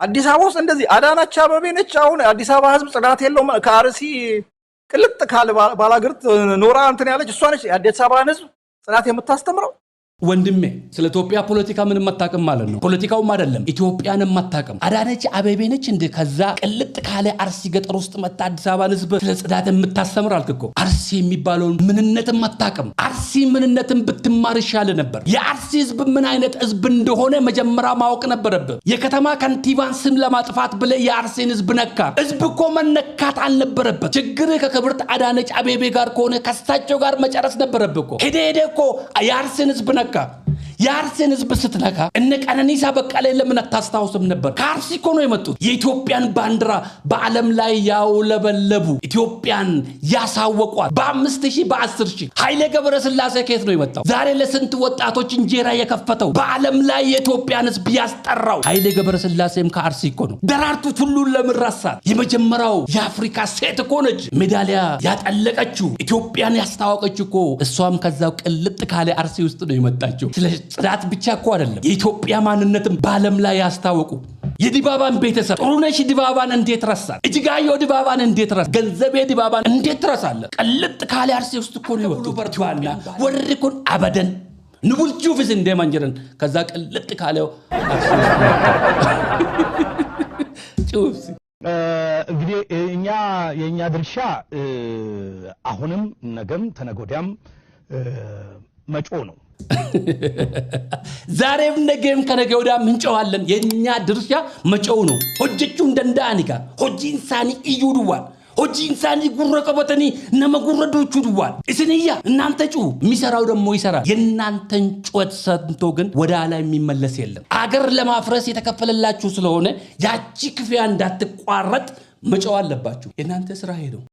አዲስ አበባ ውስጥ እንደዚህ አዳነች አቤቤ ነች አሁን አዲስ አበባ ህዝብ ጽዳት የለውም ከአርሲ ቅልጥ ካለ ባላገርት ኖራ እንትን ያለች እሷ ነች አዲስ አበባን ህዝብ ጽዳት የምታስተምረው ወንድሜ ስለ ኢትዮጵያ ፖለቲካ ምንም ማታቀም ማለት ነው ፖለቲካው አይደለም ኢትዮጵያንም ማታቀም አዳነች አቤቤ ነች እንደ ከዛ ቅልጥ ካለ አርሲ ገጠር ውስጥ መጣ አዲስ አበባን ህዝብ ስለ ጽዳት የምታስተምር አልከኮ አርሲ የሚባለው ምንነትን ማታቀም አርሲ ምንነትን ብትማር ይሻል ነበር የአርሲ ህዝብ ምን አይነት ህዝብ እንደሆነ መጀመሪያ ማወቅ ነበረብህ የከተማ ከንቲባን ስም ለማጥፋት ብለ የአርሲን ህዝብ ነካ ህዝብ እኮ መነካት አልነበረበት ችግር ከክብርት አዳነች አቤቤ ጋር ከሆነ ከሳቸው ጋር መጨረስ ነበረብህ እኮ ሄደ እኮ የአርሲን ህዝብ ነካ የአርሲን ህዝብ ስትነካ እነ ቀነኒሳ በቀለ ለምን አታስታውስም ነበር ከአርሲ እኮ ነው የመጡት የኢትዮጵያን ባንዲራ በዓለም ላይ ያውለበለቡ ኢትዮጵያን ያሳወቋት በ5000 በ10000 ኃይሌ ገብረስላሴ ከየት ነው የመጣው ዛሬ ለስንት ወጣቶች እንጀራ የከፈተው በዓለም ላይ የኢትዮጵያን ህዝብ ያስጠራው ኃይሌ ገብረስላሴም ከአርሲ እኮ ነው ደራርቱ ቱሉን ለምራሳት የመጀመሪያው የአፍሪካ ሴት እኮ ነች ሜዳሊያ ያጠለቀችው ኢትዮጵያን ያስታወቀችው እኮ እሷም ከዛው ቅልጥ ካለ አርሲ ውስጥ ነው የመጣችው ጽዳት ብቻ እኮ አይደለም የኢትዮጵያ ማንነትን በዓለም ላይ ያስታወቁ የዲባባን ቤተሰብ ጥሩነሽ ዲባባን እንዴት ረሳል እጅጋየሁ ዲባባን እንዴት ረሳል ገንዘቤ ዲባባን እንዴት ረሳል ቅልጥ ካለ አርሲ ውስጥ እኮ ነው የወጡት በርቷና ወርኩን አበደን ንቡልጁ ፍስ እንደማንጀረን ከዛ ቅልጥ ካለው ጩፍስ እንግዲህ የኛ ድርሻ አሁንም ነገም ተነጎዳም መጮ ነው ዛሬም ነገም ከነገ ወዲያ ምንጨዋለን የኛ ድርሻ መጨው ነው ሆጀቹ እንደንዳኒካ ሆጂንሳኒ ኢዩዱዋል ሆጂንሳኒ ጉረቀበተኒ ነመጉረዶቹ ዱዋል እስንያ እናንተ ጩ ሚሰራው ደሞ ይሰራል የናንተን ጩት ሰንቶ ግን ወደ ላይ የሚመለስ የለም አገር ለማፍረስ የተከፈለላችሁ ስለሆነ ያቺ ክፍያ እንዳትቋረጥ መጨው አለባችሁ የናንተ ስራ ሄዶ